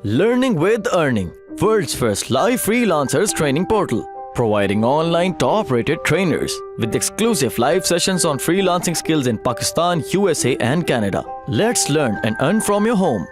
Learning with Earning, world's first live freelancers training portal, providing online top-rated trainers with exclusive live sessions on freelancing skills in Pakistan, USA and Canada. Let's learn and earn from your home.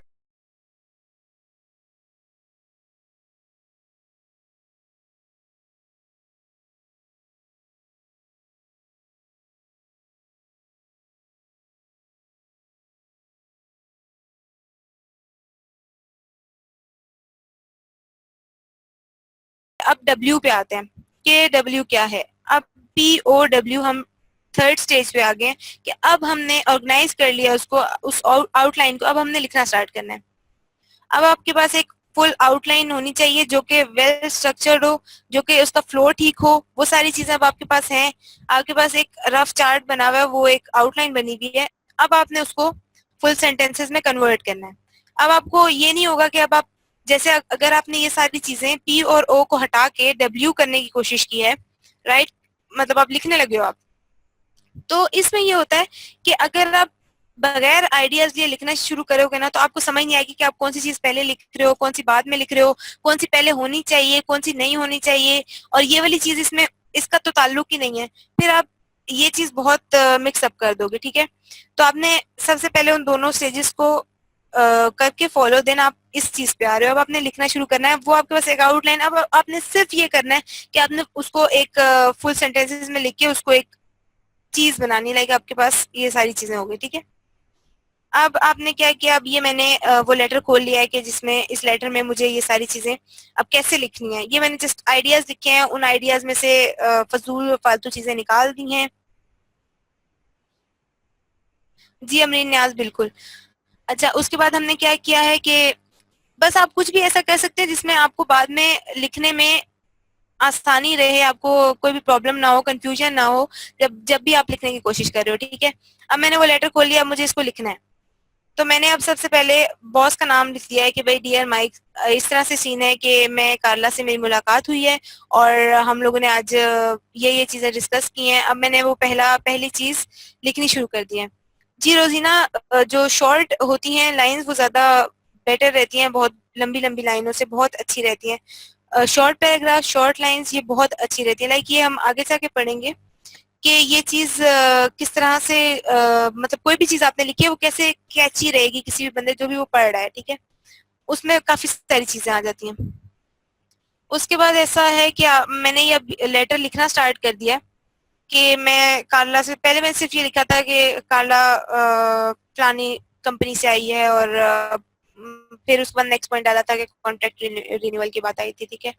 अब W पे आते हैं कि W क्या है। अब P O W हम third stage पे आ गए कि अब हमने ऑर्गेनाइज कर लिया उसको, उस आउटलाइन को अब हमने लिखना स्टार्ट करना है। अब आपके पास एक फुल आउटलाइन होनी चाहिए जो कि वेल स्ट्रक्चर्ड हो, जो कि उसका फ्लो ठीक हो, वो सारी चीजें अब आपके पास हैं। आपके पास एक रफ चार्ट बना हुआ है, वो एक आउटलाइन बनी हुई है। अब आपने उसको फुल सेंटेंसेस में कन्वर्ट करना है। अब आपको ये नहीं होगा कि अब आप जैसे अगर आपने ये सारी चीजें पी और ओ को हटा के डब्ल्यू करने की कोशिश की है, राइट, मतलब आप लिखने लगे हो आप, तो इसमें ये होता है कि अगर आप बगैर आइडियाज लिए लिखना शुरू करोगे ना, तो आपको समझ नहीं आएगी कि आप कौन सी चीज पहले लिख रहे हो, कौन सी बाद में लिख रहे हो, कौन सी पहले होनी चाहिए, कौन सी नहीं होनी चाहिए, और ये वाली चीज इसमें इसका तो ताल्लुक ही नहीं है। फिर आप ये चीज बहुत मिक्सअप कर दोगे, ठीक है। तो आपने सबसे पहले उन दोनों स्टेजेस को करके फॉलो, देन आप इस चीज पे आ रहे हो। अब आपने लिखना शुरू करना है, वो आपके पास एक आउटलाइन। अब आपने सिर्फ ये करना है कि आपने उसको एक फुल सेंटेंसेस में लिख के उसको एक चीज बनानी, लाइक आपके पास ये सारी चीजें हो गई, ठीक है। अब आपने क्या किया, अब ये मैंने वो लेटर खोल लिया है कि जिसमें इस लेटर में मुझे ये सारी चीजें अब कैसे लिखनी है। ये मैंने जस्ट आइडियाज लिखे हैं, उन आइडियाज में से फजूल फालतू चीजें निकाल दी हैं। जी अमरीन न्याज, बिल्कुल। अच्छा, उसके बाद हमने क्या किया है कि बस आप कुछ भी ऐसा कर सकते हैं जिसमें आपको बाद में लिखने में आसानी रहे, आपको कोई भी प्रॉब्लम ना हो, कंफ्यूजन ना हो जब जब भी आप लिखने की कोशिश कर रहे हो, ठीक है। अब मैंने वो लेटर खोल लिया, अब मुझे इसको लिखना है। तो मैंने अब सबसे पहले बॉस का नाम लिख दिया है कि भाई डियर माइक, इस तरह से सीन है कि मैं कार्ला से मेरी मुलाकात हुई है और हम लोगों ने आज ये चीजें डिस्कस की हैं। अब मैंने वो पहली चीज लिखनी शुरू कर दी है। जी रोजीना, जो शॉर्ट होती हैं लाइंस वो ज्यादा बेटर रहती हैं, बहुत लंबी लंबी लाइनों से बहुत अच्छी रहती हैं। शॉर्ट पैराग्राफ, शॉर्ट लाइंस ये बहुत अच्छी रहती है। लाइक ये हम आगे जाके पढ़ेंगे कि ये चीज किस तरह से मतलब कोई भी चीज आपने लिखी है वो कैसे कैची रहेगी किसी भी बंदे जो भी वो पढ़ रहा है, ठीक है। उसमें काफी सारी चीजें आ जाती हैं। उसके बाद ऐसा है कि मैंने ये लेटर लिखना स्टार्ट कर दिया कि मैं कार्ला से, पहले मैंने सिर्फ ये लिखा था कि कार्ला फलानी कंपनी से आई है, और फिर उसके बाद नेक्स्ट पॉइंट डाला था कि कॉन्ट्रैक्ट रिन्यूअल की बात आई थी, ठीक है।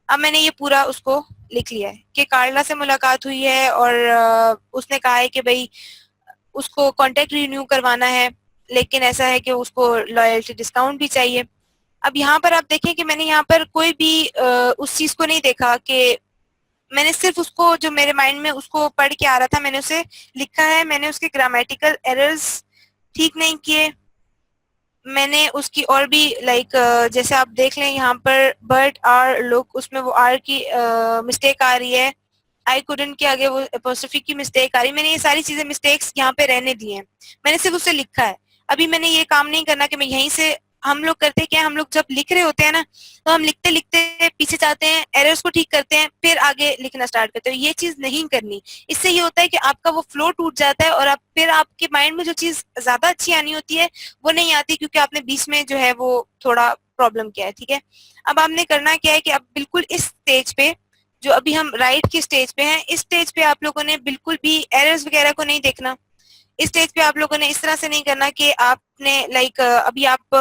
अब मैंने ये पूरा उसको लिख लिया है कि कार्ला से मुलाकात हुई है और उसने कहा है कि भाई उसको कॉन्ट्रैक्ट रिन्यू करवाना है, लेकिन ऐसा है कि उसको लॉयल्टी डिस्काउंट भी चाहिए। अब यहाँ पर आप देखें कि मैंने यहाँ पर कोई भी उस चीज को नहीं देखा कि मैंने सिर्फ उसको जो मेरे माइंड में उसको पढ़ के आ रहा था मैंने उसे लिखा है। मैंने उसके ग्रामेटिकल एरर्स ठीक नहीं किए, मैंने उसकी और भी लाइक जैसे आप देख लें यहाँ पर बर्ड आर लुक, उसमें वो आर की मिस्टेक आ रही है, आई कुडंट के आगे वो एपोस्ट्रोफी की मिस्टेक आ रही है। मैंने ये सारी चीजें मिस्टेक्स यहाँ पे रहने दी हैं, मैंने सिर्फ उसे लिखा है। अभी मैंने ये काम नहीं करना कि मैं यहीं से, हम लोग करते क्या, हम लोग जब लिख रहे होते हैं ना तो हम लिखते लिखते पीछे जाते हैं, एरर्स को ठीक करते हैं, फिर आगे लिखना स्टार्ट करते हैं। ये चीज नहीं करनी। इससे ये होता है कि आपका वो फ्लो टूट जाता है और आप फिर आपके माइंड में जो चीज ज्यादा अच्छी आनी होती है वो नहीं आती, क्योंकि आपने बीच में जो है वो थोड़ा प्रॉब्लम किया है, ठीक है। अब आपने करना क्या है कि अब बिल्कुल इस स्टेज पे, जो अभी हम राइट की स्टेज पे हैं, इस स्टेज पे आप लोगों ने बिल्कुल भी एरर्स वगैरह को नहीं देखना। इस स्टेज पे आप लोगों ने इस तरह से नहीं करना कि आपने लाइक अभी आप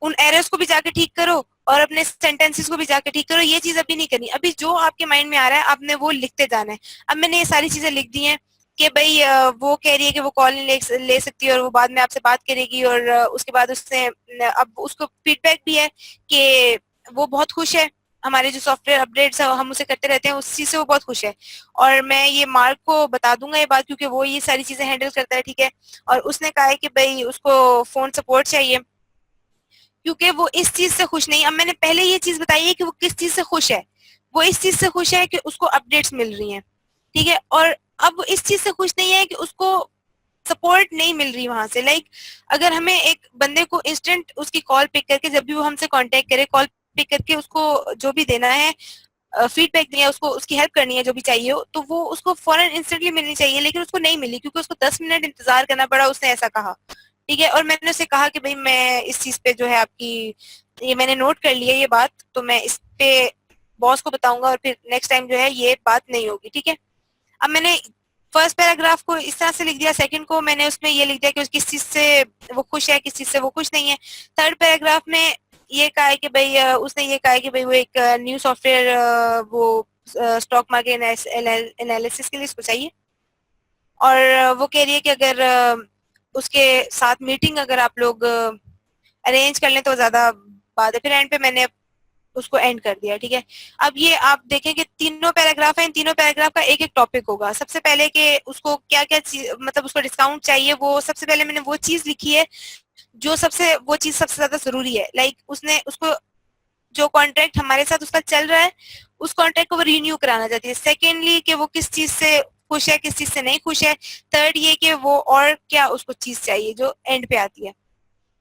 उन एरर्स को भी जाके ठीक करो और अपने सेंटेंसेस को भी जाके ठीक करो। ये चीज अभी नहीं करनी। अभी जो आपके माइंड में आ रहा है आपने वो लिखते जाना है। अब मैंने ये सारी चीजें लिख दी हैं कि भाई वो कह रही है कि वो कॉल नहीं ले सकती और वो बाद में आपसे बात करेगी, और उसके बाद उससे अब उसको फीडबैक भी है कि वो बहुत खुश है, हमारे जो सॉफ्टवेयर अपडेट्स है हम उसे करते रहते हैं, उस चीज से वो बहुत खुश है। और मैं ये मार्क को बता दूंगा ये बात, क्योंकि वो ये सारी चीजें हैंडल करता है, ठीक है। और उसने कहा है कि भाई उसको फोन सपोर्ट चाहिए, क्योंकि वो इस चीज से खुश नहीं। अब मैंने पहले ये चीज बताई है कि वो किस चीज से खुश है। वो इस चीज से खुश है कि उसको अपडेट्स मिल रही हैं, ठीक है। और अब वो इस चीज से खुश नहीं है कि उसको सपोर्ट नहीं मिल रही वहां से। लाइक अगर हमें एक बंदे को इंस्टेंट उसकी कॉल पिक करके, जब भी वो हमसे कांटेक्ट करे, कॉल पिक करके उसको जो भी देना है, फीडबैक दिया, उसको उसकी हेल्प करनी है जो भी चाहिए हो, तो वो उसको फौरन इंस्टेंटली मिलनी चाहिए, लेकिन उसको नहीं मिली क्योंकि उसको 10 मिनट इंतजार करना पड़ा, उसने ऐसा कहा। ठीक है, और मैंने उससे कहा कि भाई मैं इस चीज पे जो है आपकी, ये मैंने नोट कर लिया ये बात, तो मैं इस पे बॉस को बताऊंगा और फिर नेक्स्ट टाइम जो है ये बात नहीं होगी। ठीक है, अब मैंने फर्स्ट पैराग्राफ को इस तरह से लिख दिया, सेकंड को मैंने उसमें ये लिख दिया कि किस चीज से वो खुश है, किस चीज से वो खुश नहीं है। थर्ड पैराग्राफ में ये कहा है कि भाई उसने ये कहा है कि भाई वो एक न्यू सॉफ्टवेयर वो स्टॉक मार्केट एनालिसिस के लिए इसको चाहिए, और वो कह रही है कि अगर उसके साथ मीटिंग अगर आप लोग अरेंज कर लें तो ज्यादा बात है। फिर एंड पे मैंने उसको एंड कर दिया। ठीक है, अब ये आप देखें कि तीनों पैराग्राफ है, इन तीनों पैराग्राफ का एक एक टॉपिक होगा। सबसे पहले कि उसको क्या क्या चीज, मतलब उसको डिस्काउंट चाहिए, वो सबसे पहले मैंने वो चीज लिखी है जो वो चीज सबसे ज्यादा जरूरी है। लाइक उसने उसको जो कॉन्ट्रैक्ट हमारे साथ उसका चल रहा है, उस कॉन्ट्रैक्ट को वो रिन्यू कराना चाहती है। सेकेंडली कि वो किस चीज से खुश है, किस चीज से नहीं खुश है। थर्ड ये कि वो और क्या उसको चीज चाहिए जो एंड पे आती है।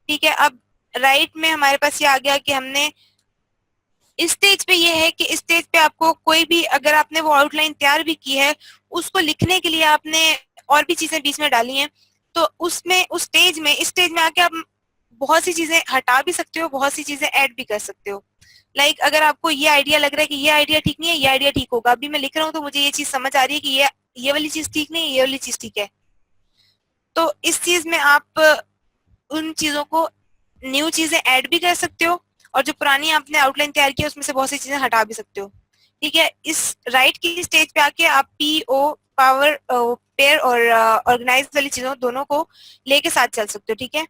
ठीक है, अब राइट में हमारे पास ये आ गया कि हमने इस स्टेज पे ये है कि इस स्टेज पे आपको कोई भी, अगर आपने वो आउटलाइन तैयार भी की है, उसको लिखने के लिए आपने और भी चीजें बीच में डाली हैं, तो उसमें उस स्टेज में, इस स्टेज में आके आप बहुत सी चीजें हटा भी सकते हो, बहुत सी चीजें ऐड भी कर सकते हो। लाइक अगर आपको ये आइडिया लग रहा है कि ये आइडिया ठीक नहीं है, ये आइडिया ठीक होगा, अभी मैं लिख रहा हूँ तो मुझे ये चीज समझ आ रही है कि ये वाली चीज ठीक नहीं है, ये वाली चीज ठीक है, तो इस चीज में आप उन चीजों को, न्यू चीजें ऐड भी कर सकते हो, और जो पुरानी आपने आउटलाइन तैयार की है उसमें से बहुत सी चीजें हटा भी सकते हो। ठीक है, इस राइट की स्टेज पे आके आप पीओ, पावर, पेयर और ऑर्गेनाइज वाली चीजों दोनों को लेके साथ चल सकते हो। ठीक है,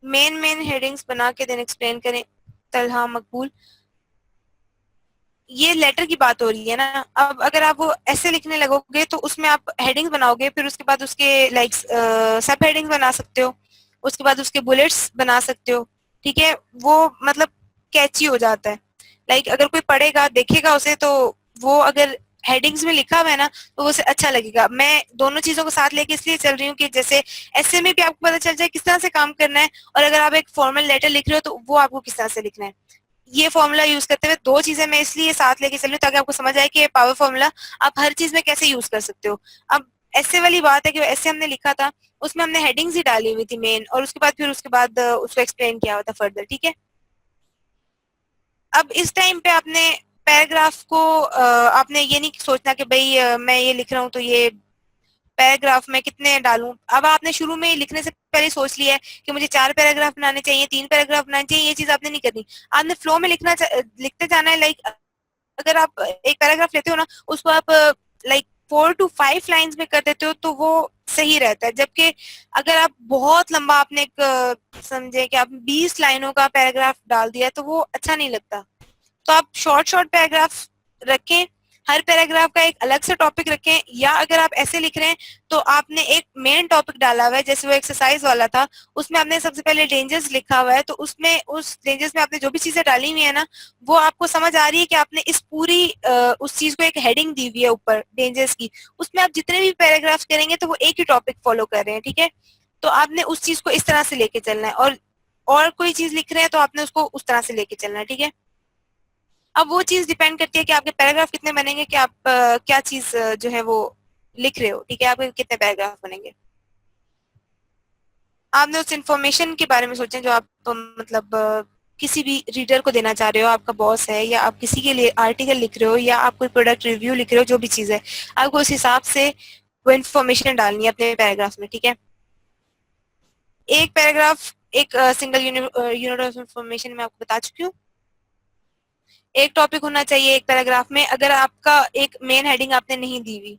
मेन हेडिंग्स बना के देन एक्सप्लेन करें। तलहा मकबूल, ये लेटर की बात हो रही है ना। अब अगर आप वो ऐसे लिखने लगोगे तो उसमें आप हेडिंग्स बनाओगे, फिर उसके बाद उसके लाइक सब हेडिंग्स बना सकते हो, उसके बाद उसके बुलेट्स बना सकते हो। ठीक है, वो मतलब कैची हो जाता है। लाइक अगर कोई पढ़ेगा देखेगा उसे, तो वो अगर हेडिंग्स में लिखा हुआ है ना तो वो उसे अच्छा लगेगा। मैं दोनों चीजों को साथ लेके इसलिए चल रही हूँ कि जैसे ऐसे में भी आपको पता चल जाए किस तरह से काम करना है, और अगर आप एक फॉर्मल लेटर लिख रहे हो तो वो आपको किस तरह से लिखना है। ये फॉर्मूला यूज करते हुए दो चीजें मैं इसलिए साथ लेके चल रही हूँ ताकि आपको समझ आए कि पावर फॉर्मूला आप हर चीज में कैसे यूज कर सकते हो। अब ऐसे वाली बात है कि ऐसे हमने लिखा था, उसमें हमने हेडिंग्स ही डाली हुई थी मेन, और उसके बाद फिर उसके बाद उसको एक्सप्लेन किया हुआ था फर्दर। ठीक है, अब इस टाइम पे आपने पैराग्राफ को आपने ये नहीं सोचना कि भाई मैं ये लिख रहा हूँ तो ये पैराग्राफ में कितने डालूं। अब आपने शुरू में लिखने से पहले सोच लिया है कि मुझे 4 पैराग्राफ बनाने चाहिए, 3 पैराग्राफ बनाने चाहिए, ये चीज आपने नहीं करनी। आपने फ्लो में लिखते जाना है। लाइक अगर आप एक पैराग्राफ लेते हो ना, उसको आप लाइक 4 to 5 लाइंस में कर देते हो तो वो सही रहता है। जबकि अगर आप बहुत लंबा, आपने एक समझे कि आप 20 लाइनों का पैराग्राफ डाल दिया तो वो अच्छा नहीं लगता। तो आप शॉर्ट शॉर्ट पैराग्राफ रखें, हर पैराग्राफ का एक अलग से टॉपिक रखें, या अगर आप ऐसे लिख रहे हैं तो आपने एक मेन टॉपिक डाला हुआ है, जैसे वो एक्सरसाइज वाला था, उसमें आपने सबसे पहले डेंजर्स लिखा हुआ है, तो उसमें उस डेंजर्स में आपने जो भी चीजें डाली हुई है ना, वो आपको समझ आ रही है कि आपने इस पूरी उस चीज को एक हेडिंग दी हुई है ऊपर डेंजर्स की, उसमें आप जितने भी पैराग्राफ करेंगे तो वो एक ही टॉपिक फॉलो कर रहे हैं। ठीक है, तो आपने उस चीज को इस तरह से लेके चलना है, और कोई चीज लिख रहे हैं तो आपने उसको उस तरह से लेके चलना है। ठीक है, अब वो चीज डिपेंड करती है कि आपके पैराग्राफ कितने बनेंगे, कि आप क्या चीज जो है वो लिख रहे हो। ठीक है, आपके कितने पैराग्राफ बनेंगे। आपने उस इंफॉर्मेशन के बारे में सोचें जो आप मतलब किसी भी रीडर को देना चाह रहे हो, आपका बॉस है, या आप किसी के लिए आर्टिकल लिख रहे हो, या आप कोई प्रोडक्ट रिव्यू लिख रहे हो, जो भी चीज है आपको उस हिसाब से वो इंफॉर्मेशन डालनी है अपने पैराग्राफ में। ठीक है, एक पैराग्राफ एक सिंगल यूनिट ऑफ इंफॉर्मेशन में आपको बता चुकी हूँ। एक टॉपिक होना चाहिए एक पैराग्राफ में, अगर आपका एक मेन हेडिंग आपने नहीं दी हुई।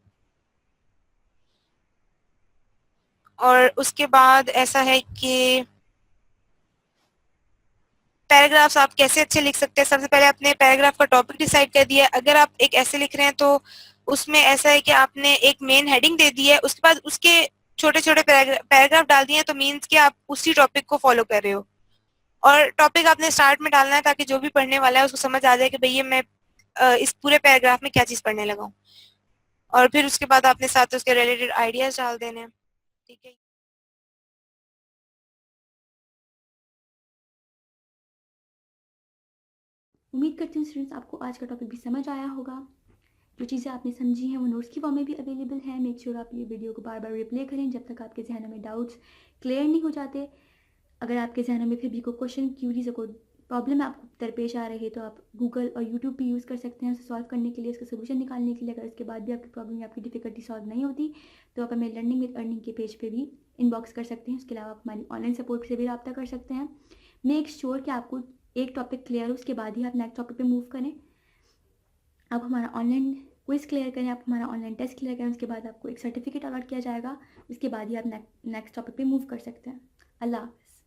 और उसके बाद ऐसा है कि पैराग्राफ्स आप कैसे अच्छे लिख सकते हैं। सबसे पहले आपने पैराग्राफ का टॉपिक डिसाइड कर दिया। अगर आप एक ऐसे लिख रहे हैं तो उसमें ऐसा है कि आपने एक मेन हेडिंग दे दी है, उसके बाद उसके छोटे छोटे पैराग्राफ डाल दिए हैं, तो मीन्स कि आप उसी टॉपिक को फॉलो कर रहे हो। और टॉपिक आपने स्टार्ट में डालना है ताकि जो भी पढ़ने वाला है उसको समझ आ जाए कि भैया मैं इस पूरे पैराग्राफ में क्या चीज पढ़ने लगा हूँ। और फिर उसके बाद आपने साथ उसके रिलेटेड आइडियाज डाल देने हैं। ठीक है। उम्मीद करती हूँ स्टूडेंट्स आपको आज का टॉपिक भी समझ आया होगा। जो चीज़ें आपने समझी हैं वो नोट्स की फॉर्म में भी अवेलेबल है। मेक श्योर आप ये वीडियो को बार बार रिप्ले करें जब तक आपके जहनों में डाउट्स क्लियर नहीं हो जाते। अगर आपके जहनों में फिर भी कोई क्वेश्चन, क्यूरीज, कोई प्रॉब्लम आपको दरपेश आ रही है तो आप गूगल और यूट्यूब भी यूज़ कर सकते हैं उसे सॉल्व करने के लिए, उसका सोल्यूशन निकालने के लिए। अगर उसके बाद भी आपकी प्रॉब्लम या आपकी डिफिकल्टी सॉल्व नहीं होती तो आप हमें लर्निंग विद अर्निंग के पेज पे भी इनबॉक्स कर सकते हैं। उसके अलावा आप हमारी ऑनलाइन सपोर्ट से भी रब्ता कर सकते हैं। मेक श्योर कि आपको एक टॉपिक क्लियर हो, उसके बाद ही आप नेक्स्ट टॉपिक पे मूव करें। आप हमारा ऑनलाइन क्विज क्लियर करें, आप हमारा ऑनलाइन टेस्ट क्लियर करें, उसके बाद आपको एक सर्टिफिकेट अलॉट किया जाएगा। उसके बाद ही आप नेक्स्ट टॉपिक पे मूव कर सकते हैं। अल्लाह हाफ़िज़।